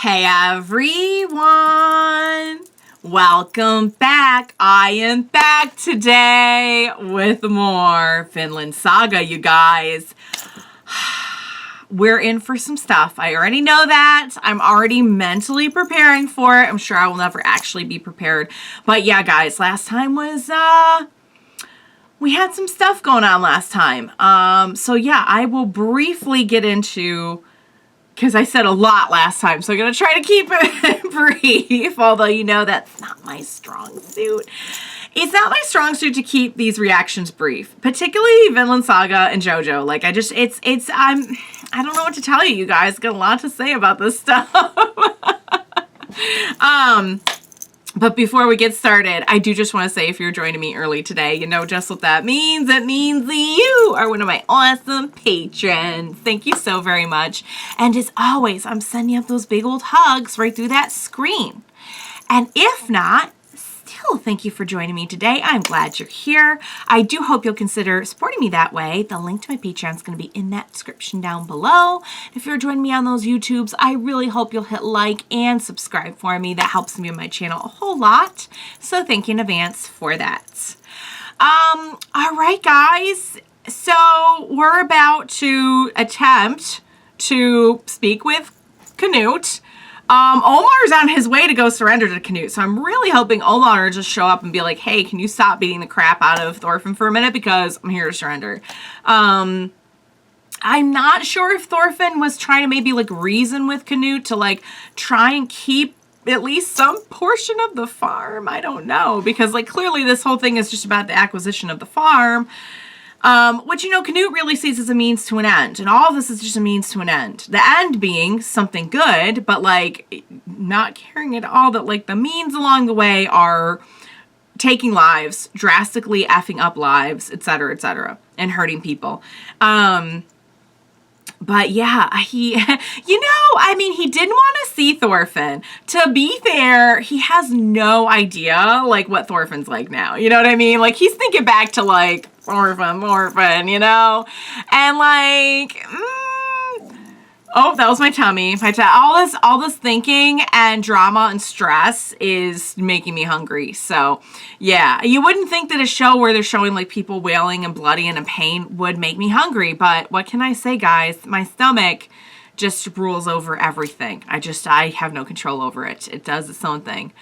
Hey everyone! Welcome back. I am back today with more Vinland Saga, you guys. We're in for some stuff. I already know that. I'm already mentally preparing for it. I'm sure I will never actually be prepared. But yeah, guys, last time was, we had some stuff going on last time. So yeah, I will briefly get into, because I said a lot last time, so I'm going to try to keep it brief, although you know that's not my strong suit. It's not my strong suit to keep these reactions brief, particularly Vinland Saga and JoJo. Like, I don't know what to tell you, you guys. Got a lot to say about this stuff. But before we get started, I do just want to say, if you're joining me early today, you know just what that means. It means you are one of my awesome patrons. Thank you so very much. And as always, I'm sending up those big old hugs right through that screen. And if not, still thank you for joining me today. I'm glad you're here. I do hope you'll consider supporting me that way. The link to my Patreon is going to be in that description down below. If you're joining me on those YouTubes, I really hope you'll hit like and subscribe for me. That helps me and my channel a whole lot. So thank you in advance for that. All right, guys. So we're about to attempt to speak with Canute. Omar's on his way to go surrender to Canute, so I'm really hoping Omar will just show up and be like, hey, can you stop beating the crap out of Thorfinn for a minute, because I'm here to surrender. I'm not sure if Thorfinn was trying to maybe, like, reason with Canute to, like, try and keep at least some portion of the farm. I don't know, because, like, clearly this whole thing is just about the acquisition of the farm. Which, you know, Canute really sees as a means to an end. And all of this is just a means to an end. The end being something good, but, like, not caring at all that, like, the means along the way are taking lives, drastically effing up lives, etc., and hurting people. But yeah, he, you know, I mean, he didn't want to see Thorfinn. To be fair, he has no idea, like, what Thorfinn's like now. You know what I mean? Like, he's thinking back to, like, Thorfinn, you know? And, like, oh, that was my tummy. All this thinking and drama and stress is making me hungry. So, yeah, you wouldn't think that a show where they're showing, like, people wailing and bloody and in pain would make me hungry. But what can I say, guys? My stomach just rules over everything. I have no control over it. It does its own thing.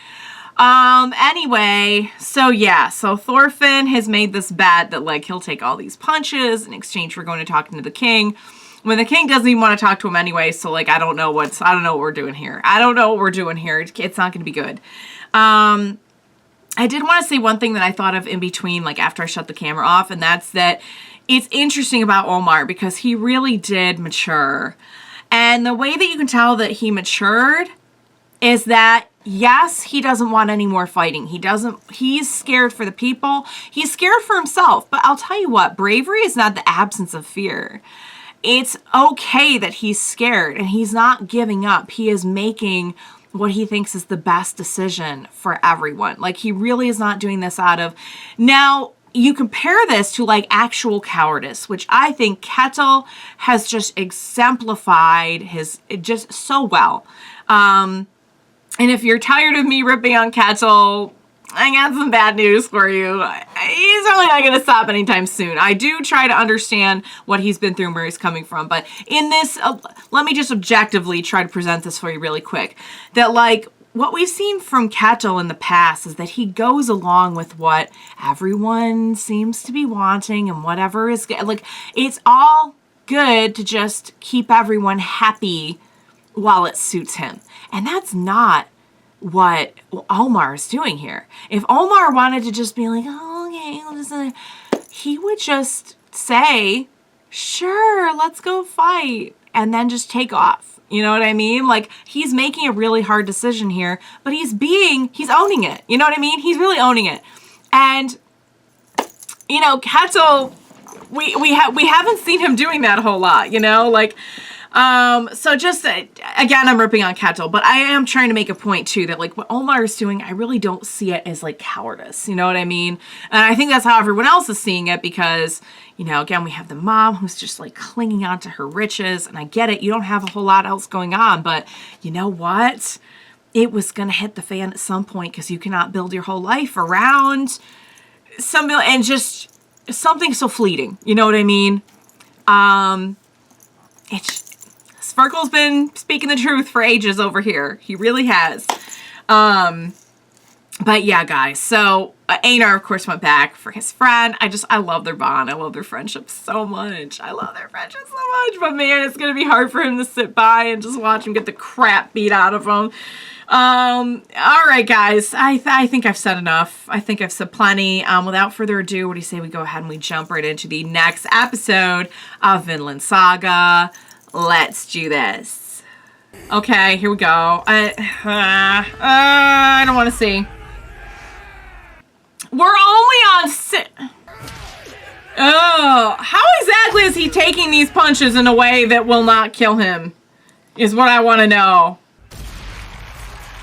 Anyway, so yeah, so Thorfinn has made this bet that, like, he'll take all these punches in exchange for going to talking to the king. When the king doesn't even want to talk to him anyway, so, like, I don't know what we're doing here. It's not going to be good. I did want to say one thing that I thought of in between, like, after I shut the camera off, and that's that it's interesting about Omar because he really did mature. And the way that you can tell that he matured is that, yes, he doesn't want any more fighting. He's scared for the people. He's scared for himself. But I'll tell you what, bravery is not the absence of fear. It's okay that he's scared and he's not giving up. He is making what he thinks is the best decision for everyone. Like, he really is not doing this out of... Now, you compare this to, like, actual cowardice, which I think Ketil has just exemplified just so well. And if you're tired of me ripping on Ketil, I got some bad news for you. He's really not going to stop anytime soon. I do try to understand what he's been through and where he's coming from. But in this, let me just objectively try to present this for you really quick. That, like, what we've seen from Ketil in the past is that he goes along with what everyone seems to be wanting and whatever is, like, it's all good to just keep everyone happy while it suits him. And that's not what Omar is doing here. If Omar wanted to just be like, oh, okay, he would just say, sure, let's go fight, and then just take off. You know what I mean? Like, he's making a really hard decision here, but he's owning it. You know what I mean? He's really owning it. And, you know, Ketil, we haven't seen him doing that a whole lot, you know? Like, So just, again, I'm ripping on Ketil, but I am trying to make a point, too, that, like, what Omar is doing, I really don't see it as, like, cowardice. You know what I mean? And I think that's how everyone else is seeing it because, you know, again, we have the mom who's just, like, clinging on to her riches. And I get it. You don't have a whole lot else going on. But you know what? It was going to hit the fan at some point because you cannot build your whole life around something and just something so fleeting. You know what I mean? Sparkle's been speaking the truth for ages over here. He really has. But yeah, guys. So Einar, of course, went back for his friend. I love their bond. I love their friendship so much. I love their friendship so much. But man, it's going to be hard for him to sit by and just watch him get the crap beat out of him. All right, guys. I think I've said enough. I think I've said plenty. Without further ado, what do you say we go ahead and we jump right into the next episode of Vinland Saga? Let's do this. Okay, here we go. I don't want to see. We're only on oh, how exactly is he taking these punches in a way that will not kill him? Is what I want to know.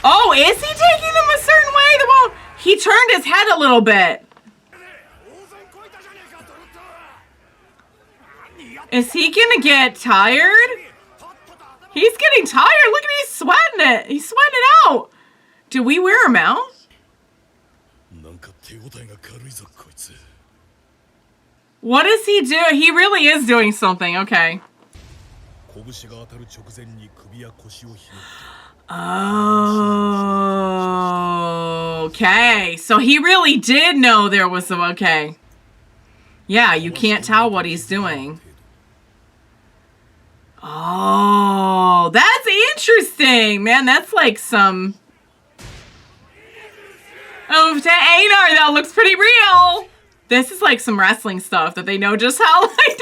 Oh, is he taking them a certain way that won't? He turned his head a little bit. Is he gonna get tired? He's getting tired. Look at he's sweating it. He's sweating it out. Do we wear him out? What is he doing? He really is doing something. Okay. Oh, okay. So he really did know there was some. Okay. Yeah, you can't tell what he's doing. Oh, that's interesting, man. That's like some. Oh, to Einar, that looks pretty real. This is like some wrestling stuff that they know just how like.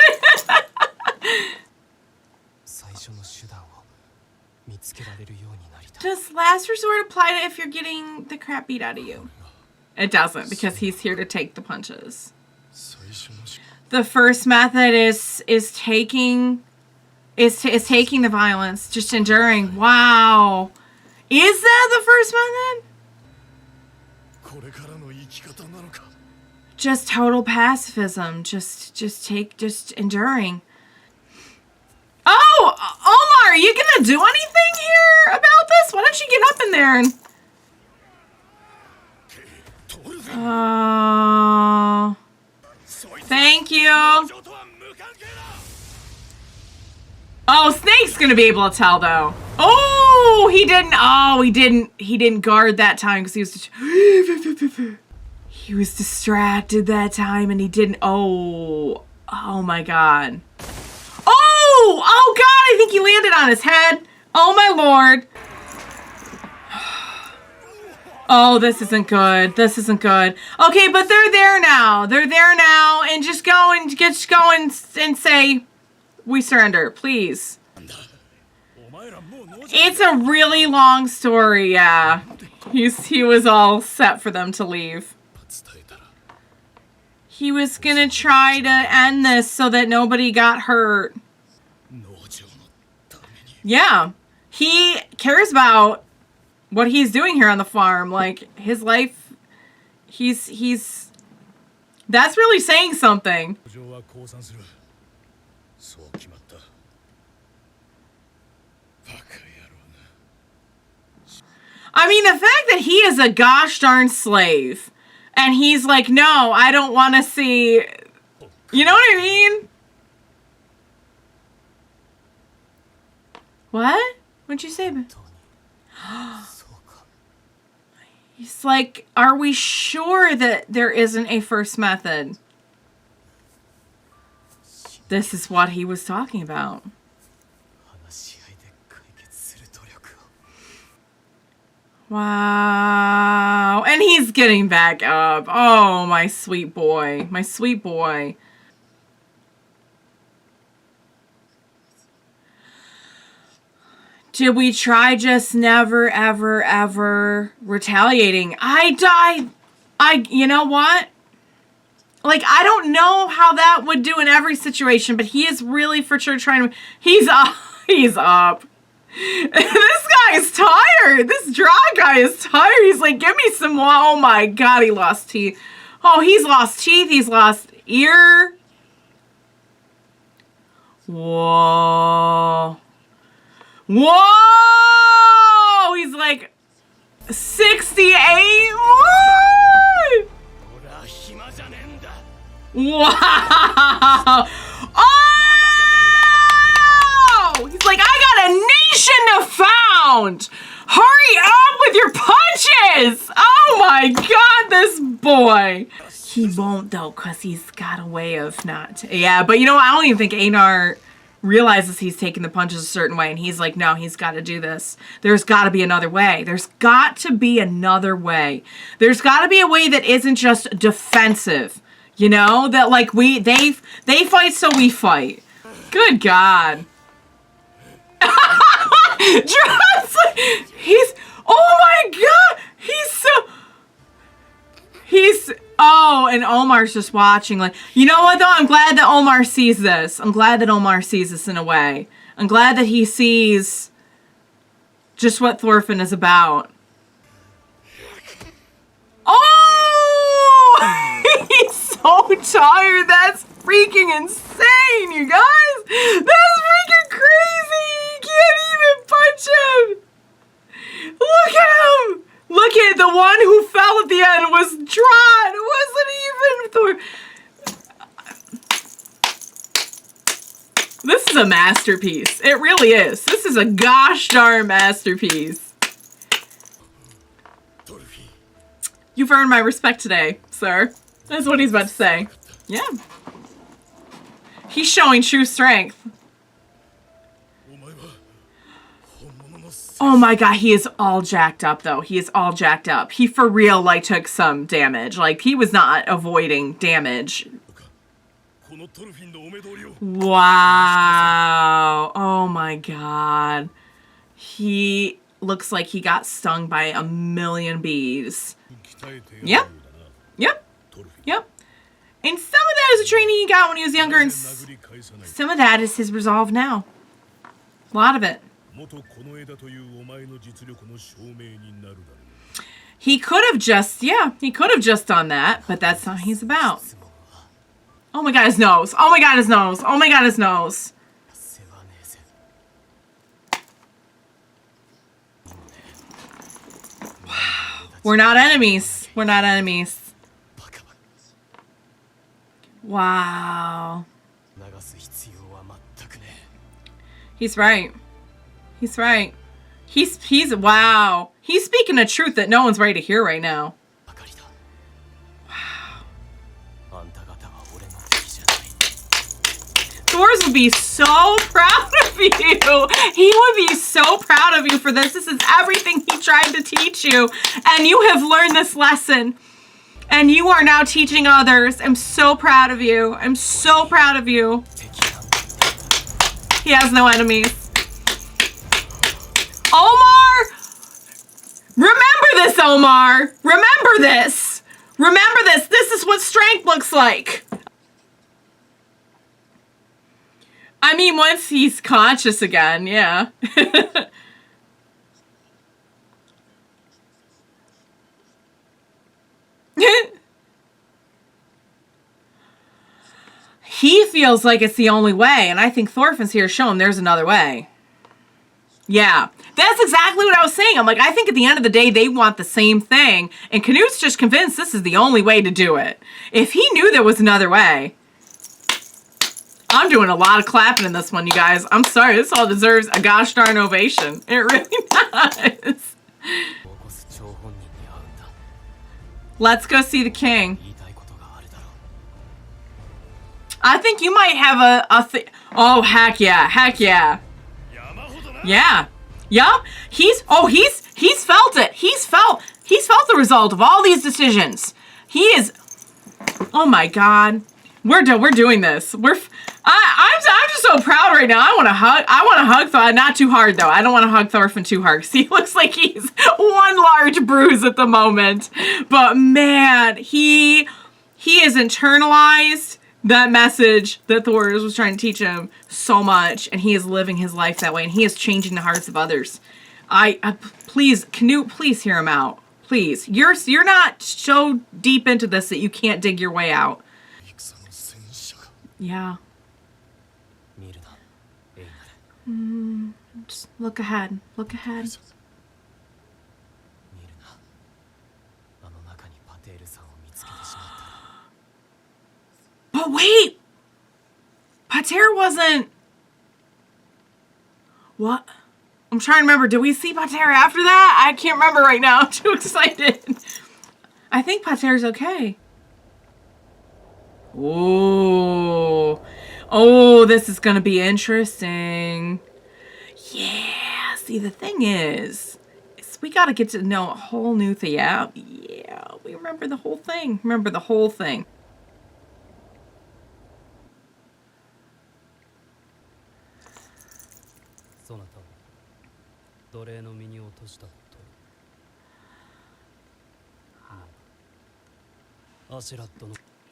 Does last resort apply to if you're getting the crap beat out of you? It doesn't because he's here to take the punches. The first method is taking the violence, just enduring. Wow. Is that the first method? Just total pacifism. Just enduring. Oh, Omar, are you gonna do anything here about this? Why don't you get up in there and... Thank you. Oh, Snake's gonna be able to tell though. Oh, he didn't. Oh, he didn't guard that time because he was. He was distracted that time, and he didn't. Oh my God. Oh God! I think he landed on his head. Oh my Lord. Oh, this isn't good. This isn't good. Okay, but they're there now. They're there now, and just go and say, we surrender, please. It's a really long story, yeah. He was all set for them to leave. He was gonna try to end this so that nobody got hurt. Yeah. He cares about what he's doing here on the farm. Like, his life, he's that's really saying something. I mean, the fact that he is a gosh darn slave, and he's like, no, I don't want to see, you know what I mean? What? What'd you say? He's like, are we sure that there isn't a first method? This is what he was talking about. Wow. And he's getting back up. Oh, my sweet boy. My sweet boy. Did we try just never, ever, ever retaliating? You know what? Like, I don't know how that would do in every situation, but he is really for sure trying to, he's He's up. This guy is tired. This draw guy is tired. He's like, give me some more. Oh my god, he lost teeth. Oh, he's lost teeth. He's lost ear. Whoa. Whoa! He's like 68. What? Wow. Oh! He's like, I got a nation to found. Hurry up with your punches. Oh my god, this boy. He won't though, because he's got a way of not. Yeah, but you know what? I don't even think Einar realizes he's taking the punches a certain way, and he's like, no, he's got to do this. There's got to be another way. There's got to be another way. There's got to be a way that isn't just defensive. You know, that like they fight so we fight. Good God. He's, oh my god, oh, and Omar's just watching like, you know what though, I'm glad that Omar sees this. I'm glad that Omar sees this in a way. I'm glad that he sees just what Thorfinn is about. Oh! He's so tired, that's freaking insane, you guys! That's freaking crazy! You can't even punch him! Look at him! Look at the one who fell at the end was drawn! It wasn't even Thor. This is a masterpiece. It really is. This is a gosh darn masterpiece. You've earned my respect today, sir. That's what he's about to say. Yeah. He's showing true strength. Oh my god, he is all jacked up though. He is all jacked up. He for real like took some damage. Like he was not avoiding damage. Wow. Oh my god. He looks like he got stung by a million bees. Yep. Yep. Yep. And some of that is a training he got when he was younger, and some of that is his resolve now. A lot of it. He could have just, he could have just done that, but that's not what he's about. Oh my god, his nose. Oh my god, his nose. Oh my god, his nose. Wow. We're not enemies. We're not enemies. Wow. He's right. He's right. He's wow. He's speaking a truth that no one's ready to hear right now. Wow. Thors would be so proud of you. He would be so proud of you for this. This is everything he tried to teach you. And you have learned this lesson. And you are now teaching others. I'm so proud of you. I'm so proud of you. He has no enemies. Omar! Remember this, Omar! Remember this! Remember this! This is what strength looks like! I mean, once he's conscious again, yeah. He feels like it's the only way, and I think Thorfinn's here to show him there's another way. Yeah, that's exactly what I was saying. I'm like, I think at the end of the day, they want the same thing, and Canute's just convinced this is the only way to do it. If he knew there was another way. I'm doing a lot of clapping in this one, you guys. I'm sorry, this all deserves a gosh darn ovation. It really does. Let's go see the king. I think you might have oh, heck yeah. Heck yeah. Yeah. Yup. He's felt it. He's felt the result of all these decisions. He is, oh my god. We're doing this. I'm just so proud right now. I want to hug Thor, not too hard though. I don't want to hug Thorfinn too hard because he looks like he's one large bruise at the moment. But man, he is internalized that message that Thors was trying to teach him so much, and he is living his life that way, and he is changing the hearts of others. Please, Canute, please hear him out. Please. You're not so deep into this that you can't dig your way out. Yeah. Just look ahead. Look ahead. But wait! Pater wasn't... What? I'm trying to remember. Did we see Pater after that? I can't remember right now. I'm too excited. I think Pater's okay. Oh. Oh, this is going to be interesting. Yeah. See, the thing is we got to get to know a whole new thing. Yeah. Yeah. We remember the whole thing. Remember the whole thing.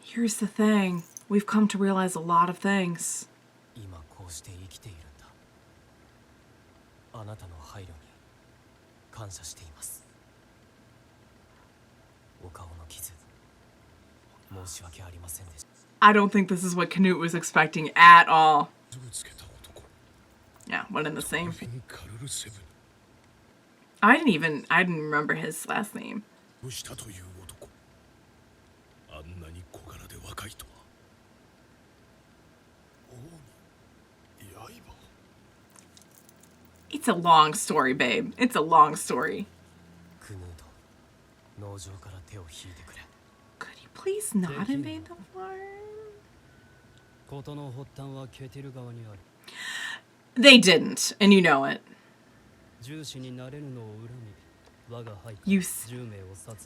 Here's the thing. We've come to realize a lot of things. I don't think this is what Canute was expecting at all. Yeah, one and the same. I didn't remember his last name. It's a long story, babe. It's a long story. Could you please not invade the farm? They didn't, and you know it.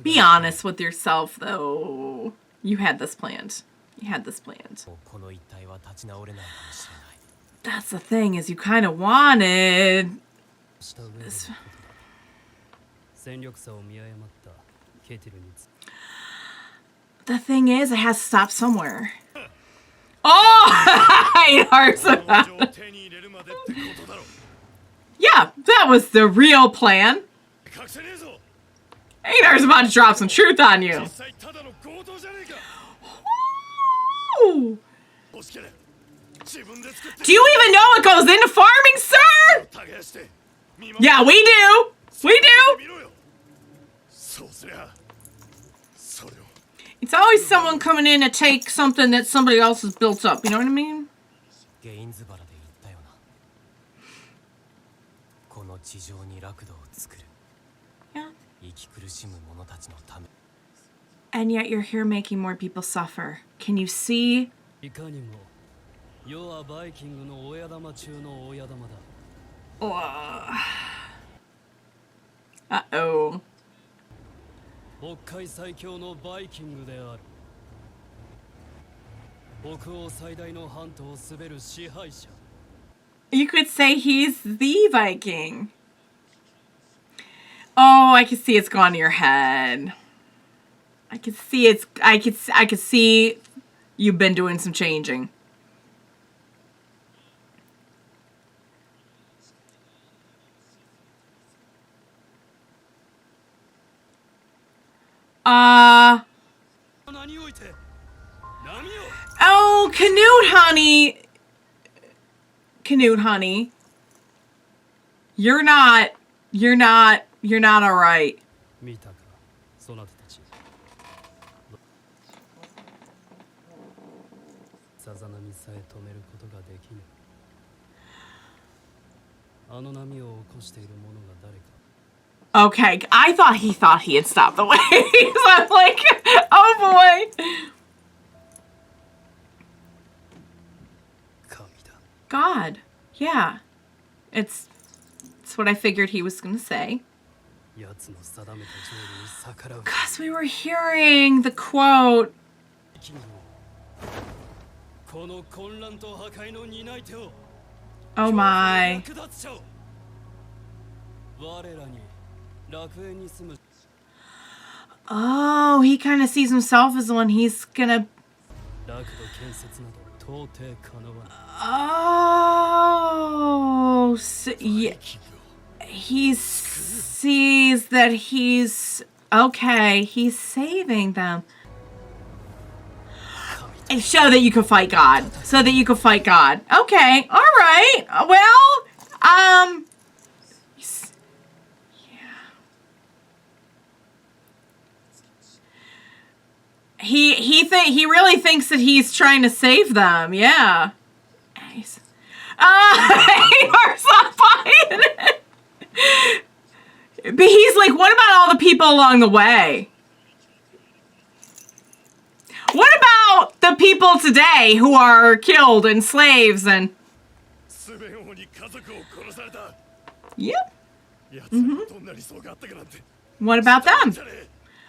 Be honest with yourself, though. You had this planned. You had this planned. That's the thing, is you kind of wanted... this. The thing is, it has to stop somewhere. Oh! Yeah, that was the real plan. Adar's about to drop some truth on you. Ooh. Do you even know what goes into farming, sir? Yeah, we do. We do. It's always someone coming in to take something that somebody else has built up. You know what I mean? Yeah. And yet you're here making more people suffer. Can you see? Uh-oh. You could say he's the Viking. Oh, I can see it's gone to your head. I can see it's... I could see you've been doing some changing. Oh, Canute, honey. Canute, honey. You're not all right. Okay, I thought he had stopped the waves. I'm like, oh boy. God, yeah. It's what I figured he was gonna say. Because we were hearing the quote. Oh my. Oh, he kind of sees himself as the one he's gonna Oh, so, yeah, he sees that he's okay. He's saving them. And so that you can fight God. So that you can fight God. Okay. All right. Well, yeah. He really thinks that he's trying to save them. Yeah. He's not buying it. But he's like, what about all the people along the way? What about the people today who are killed and slaves and... Yep. What about them?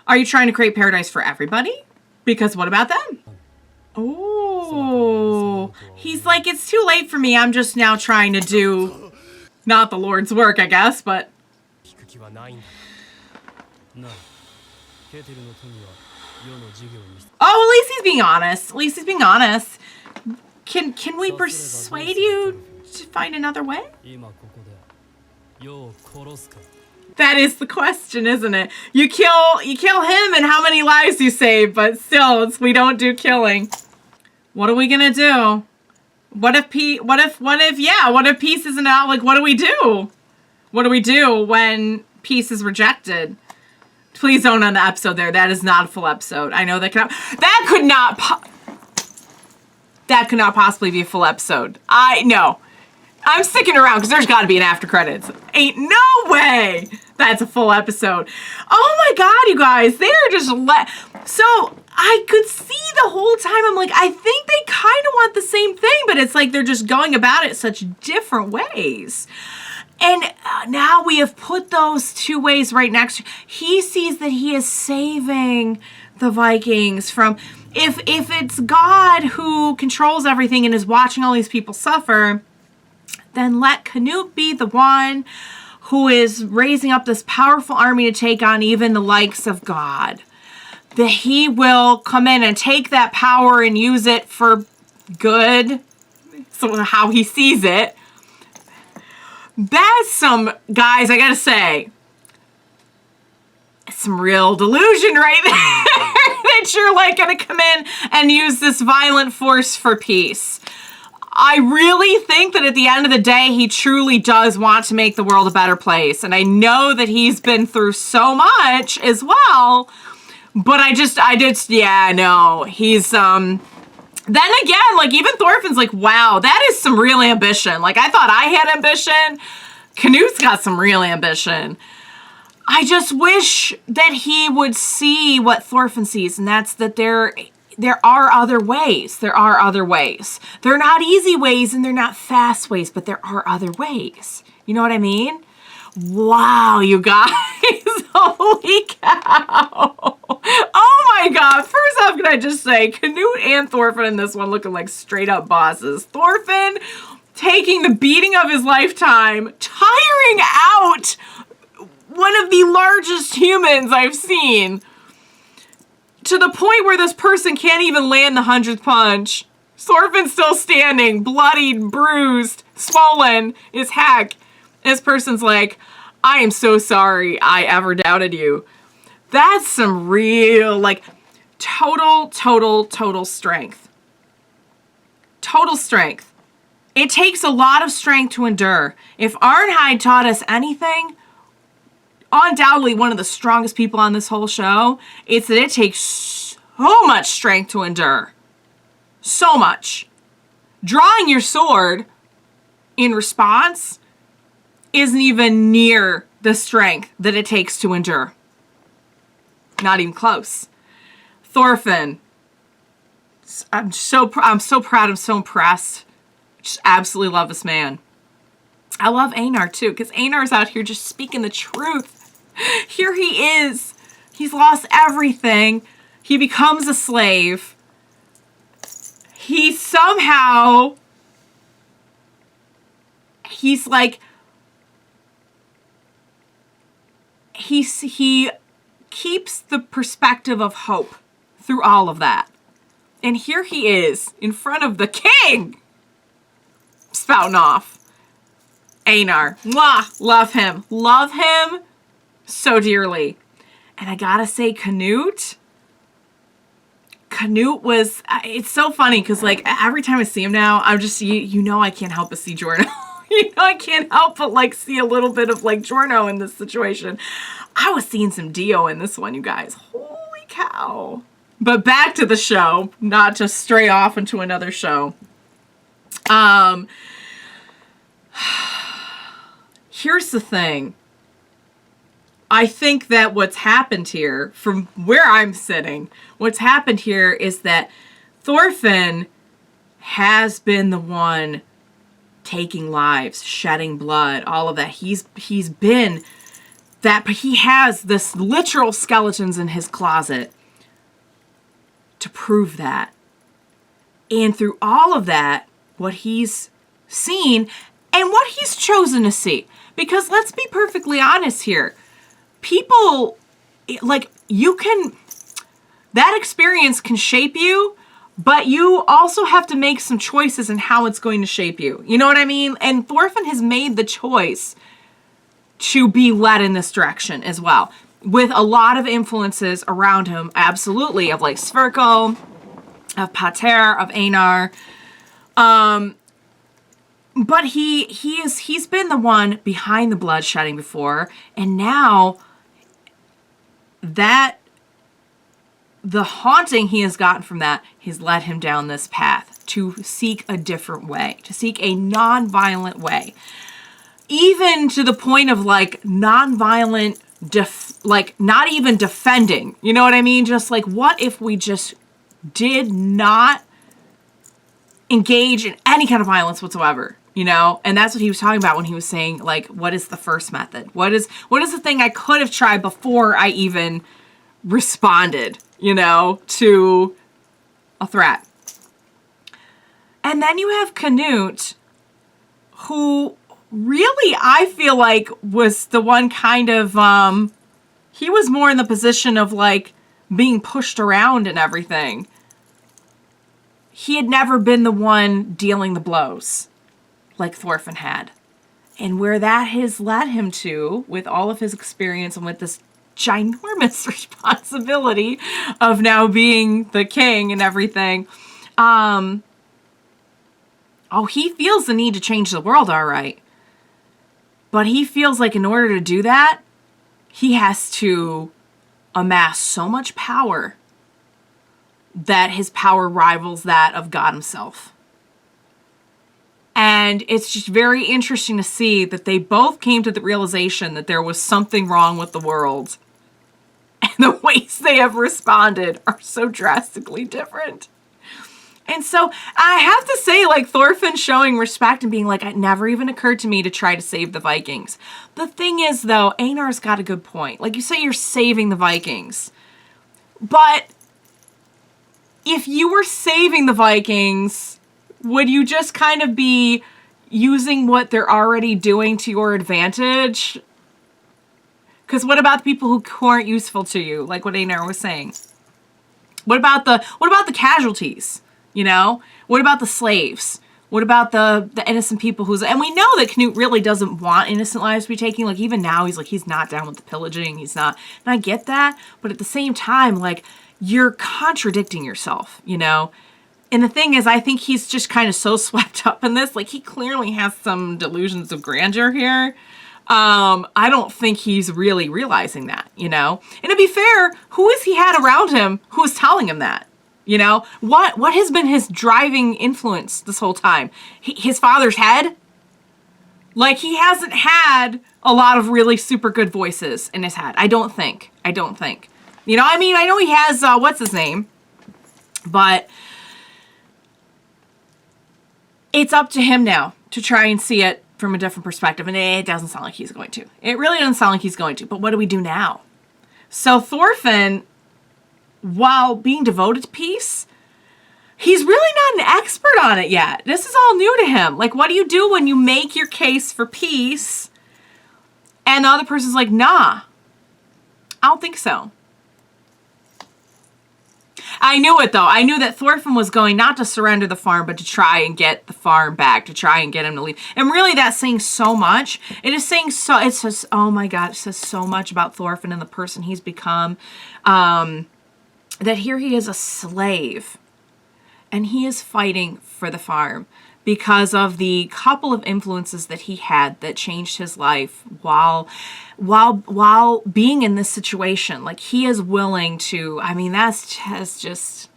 Are you trying to create paradise for everybody? Because what about them? Oh, he's like, it's too late for me. I'm just now trying to do not the Lord's work, I guess, but... Oh, at least he's being honest. At least he's being honest. Can we persuade you to find another way? That is the question, isn't it? You kill him and how many lives you save, but still, we don't do killing. What are we gonna do? What if peace isn't out? Like, what do we do? What do we do when peace is rejected? Please don't end the episode there. That is not a full episode. I know that could not possibly be a full episode. No. I'm sticking around because there's got to be an after credits. Ain't no way that's a full episode. Oh my god, you guys. They're just so I could see the whole time. I'm like, I think they kind of want the same thing, but it's like they're just going about it such different ways. And now we have put those two ways right next to... He sees that he is saving the Vikings from... If it's God who controls everything and is watching all these people suffer, then let Canute be the one who is raising up this powerful army to take on even the likes of God. That he will come in and take that power and use it for good. So how he sees it. That's some, guys, I gotta say, some real delusion right there. That you're like gonna come in and use this violent force for peace. I really think that at the end of the day, he truly does want to make the world a better place. And I know that he's been through so much as well. But yeah, no, he's, then again, like, even Thorfinn's like, wow, that is some real ambition. Like, I thought I had ambition. Canute's got some real ambition. I just wish that he would see what Thorfinn sees, and that's that there are other ways. There are other ways. They're not easy ways, and they're not fast ways, but there are other ways. You know what I mean? Wow, you guys. Holy cow. Oh my god. First off, can I just say, Canute and Thorfinn in this one looking like straight up bosses. Thorfinn taking the beating of his lifetime, tiring out one of the largest humans I've seen, to the point where this person can't even land the 100th punch. Thorfinn's still standing, bloodied, bruised, swollen as heck. This person's like, I am so sorry I ever doubted you. That's some real, like, total strength. Total strength. It takes a lot of strength to endure. If Arnheid taught us anything, undoubtedly one of the strongest people on this whole show, it's that it takes so much strength to endure. So much. Drawing your sword in response isn't even near the strength that it takes to endure. Not even close. Thorfinn. I'm so proud. I'm so impressed. Just absolutely love this man. I love Einar too, because Einar's out here just speaking the truth. Here he is. He's lost everything. He becomes a slave. He somehow... He's like... He keeps the perspective of hope through all of that. And here he is in front of the king, spouting off. Einar, mwah, love him. Love him so dearly. And I gotta say, Canute was, it's so funny because like every time I see him now, I'm just, you know, I can't help but see Giorno. You know, I can't help but like see a little bit of like Giorno in this situation. I was seeing some Dio in this one, you guys. Holy cow. But back to the show, not to stray off into another show. Here's the thing. I think that what's happened here, from where I'm sitting, what's happened here is that Thorfinn has been the one taking lives, shedding blood, all of that. He's been that, but he has this literal skeletons in his closet to prove that. And through all of that, what he's seen and what he's chosen to see, because let's be perfectly honest here, people, like, you can, that experience can shape you, but you also have to make some choices in how it's going to shape you. You know what I mean? And Thorfinn has made the choice to be led in this direction as well, with a lot of influences around him, absolutely, of like Sverko, of Pater, of Einar. But he's been the one behind the bloodshedding before, and now that the haunting he has gotten from that has led him down this path to seek a different way, to seek a non-violent way. Even to the point of like non-violent, like not even defending, you know what I mean? Just like, what if we just did not engage in any kind of violence whatsoever, you know? And that's what he was talking about when he was saying, like, what is the first method? What is the thing I could have tried before I even responded, you know, to a threat? And then you have Canute, who really, I feel like, was the one kind of, he was more in the position of, like, being pushed around and everything. He had never been the one dealing the blows like Thorfinn had. And where that has led him to, with all of his experience and with this ginormous responsibility of now being the king and everything, he feels the need to change the world, all right. But he feels like in order to do that, he has to amass so much power that his power rivals that of God himself. And it's just very interesting to see that they both came to the realization that there was something wrong with the world. And the ways they have responded are so drastically different. And so I have to say, like, Thorfinn showing respect and being like, it never even occurred to me to try to save the Vikings. The thing is, though, Einar's got a good point. Like, you say you're saving the Vikings. But if you were saving the Vikings, would you just kind of be using what they're already doing to your advantage? Because what about the people who aren't useful to you, like what Einar was saying? What about the casualties? You know? What about the slaves? What about the innocent people and we know that Canute really doesn't want innocent lives to be taken. Like, even now, he's not down with the pillaging. He's not, and I get that. But at the same time, like, you're contradicting yourself, you know? And the thing is, I think he's just kind of so swept up in this. Like, he clearly has some delusions of grandeur here. I don't think he's really realizing that, you know? And to be fair, who has he had around him who is telling him that? You know? What has been his driving influence this whole time? His father's head? Like, he hasn't had a lot of really super good voices in his head. I don't think. You know, I mean, I know he has, what's his name? But it's up to him now to try and see it from a different perspective. And it doesn't sound like he's going to. It really doesn't sound like he's going to. But what do we do now? So Thorfinn, while being devoted to peace, he's really not an expert on it yet. This is all new to him. Like, what do you do when you make your case for peace and the other person's like, nah, I don't think so. I knew it, though. I knew that Thorfinn was going not to surrender the farm, but to try and get the farm back, to try and get him to leave. And really, that's saying so much. It is saying so, it says, oh my God, it says so much about Thorfinn and the person he's become. That here he is a slave, and he is fighting for the farm because of the couple of influences that he had that changed his life while being in this situation. Like, he is willing to, I mean, that's just,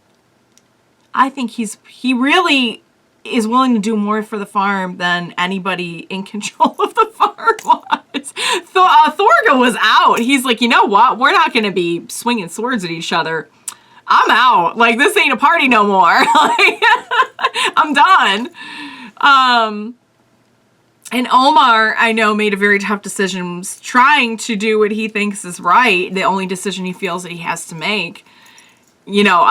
I think he really is willing to do more for the farm than anybody in control of the farm was. Thorga was out. He's like, you know what? We're not going to be swinging swords at each other. I'm out. Like, this ain't a party no more. Like, I'm done. And Omar, I know, made a very tough decision, was trying to do what he thinks is right, the only decision he feels that he has to make. You know,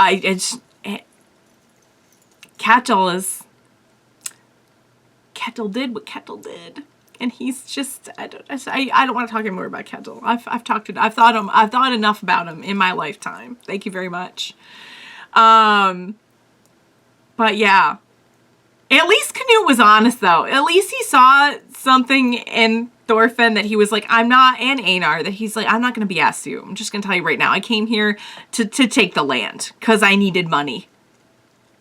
Ketil did what Ketil did. And he's just, I don't want to talk anymore about Ketil. I've thought enough about him in my lifetime. Thank you very much. But yeah, at least Canute was honest, though. At least he saw something in Thorfinn that he was like, I'm not, and Einar, that he's like, I'm not going to BS you. I'm just going to tell you right now. I came here to take the land because I needed money.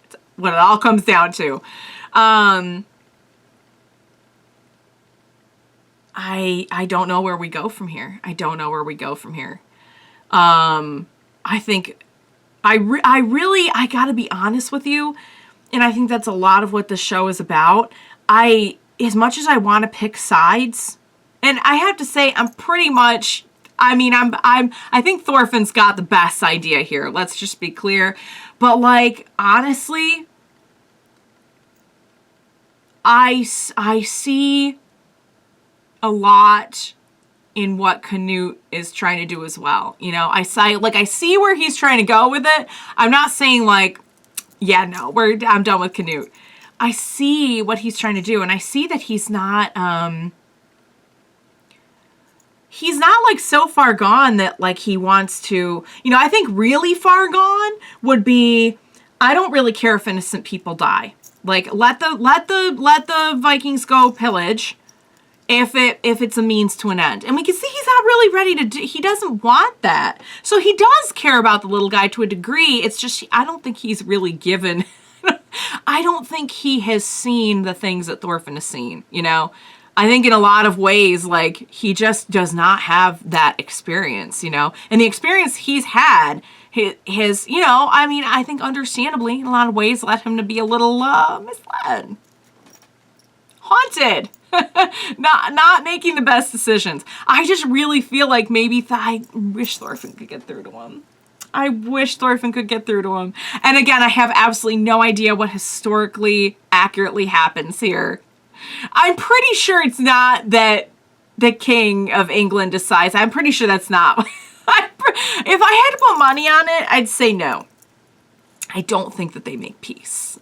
That's what it all comes down to. I don't know where we go from here. I don't know where we go from here. I think I gotta be honest with you. And I think that's a lot of what the show is about. As much as I want to pick sides, and I have to say, I'm pretty much, I mean, I think Thorfinn's got the best idea here. Let's just be clear. But like, honestly, I see a lot in what Canute is trying to do as well. You know, I see where he's trying to go with it. I'm not saying like, yeah, no, I'm done with Canute. I see what he's trying to do, and I see that he's not like so far gone that like he wants to, you know, I think really far gone would be, I don't really care if innocent people die. Like, let the Vikings go pillage if it's a means to an end. And we can see he's not really ready to do, he doesn't want that. So he does care about the little guy to a degree. It's just, I don't think he's really given, I don't think he has seen the things that Thorfinn has seen, you know? I think in a lot of ways, like, he just does not have that experience, you know? And the experience he's had, his, you know, I mean, I think understandably, in a lot of ways, led him to be a little misled. Haunted. not making the best decisions. I just really feel like maybe I wish Thorfinn could get through to him. I wish Thorfinn could get through to him. And again, I have absolutely no idea what historically accurately happens here. I'm pretty sure it's not that the King of England decides. I'm pretty sure that's not. If I had to put money on it, I'd say no. I don't think that they make peace.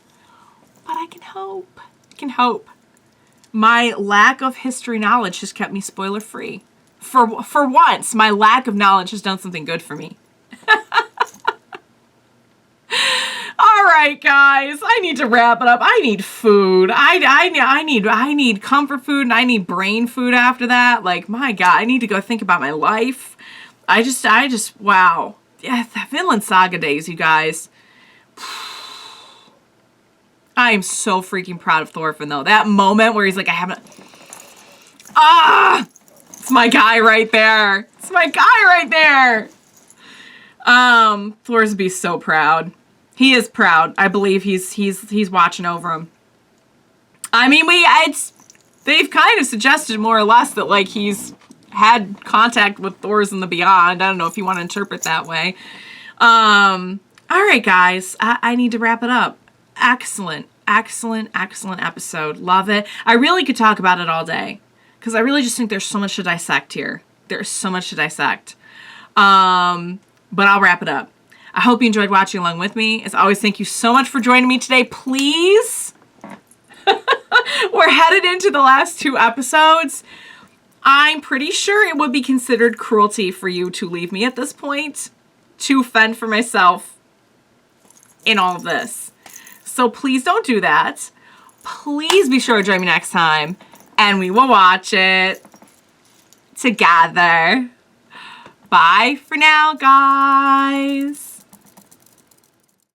But I can hope. I can hope. My lack of history knowledge has kept me spoiler free. For once, my lack of knowledge has done something good for me. All right, guys, I need to wrap it up. I need food. I need comfort food, and I need brain food after that. Like, my God, I need to go think about my life. I just, wow. Yeah, the Vinland Saga days, you guys. I am so freaking proud of Thorfinn, though. That moment where he's like, I haven't... Ah! It's my guy right there. It's my guy right there. Thors would be so proud. He is proud. I believe he's watching over him. I mean, they've kind of suggested more or less that, like, he's had contact with Thors in the beyond. I don't know if you want to interpret that way. All right, guys. I need to wrap it up. Excellent episode. Love it. I really could talk about it all day because I really just think there's so much to dissect here. There's so much to dissect. But I'll wrap it up. I hope you enjoyed watching along with me. As always, thank you so much for joining me today. Please. We're headed into the last 2 episodes. I'm pretty sure it would be considered cruelty for you to leave me at this point to fend for myself. in all of this. So please don't do that. Please be sure to join me next time, and we will watch it together. Bye for now, guys.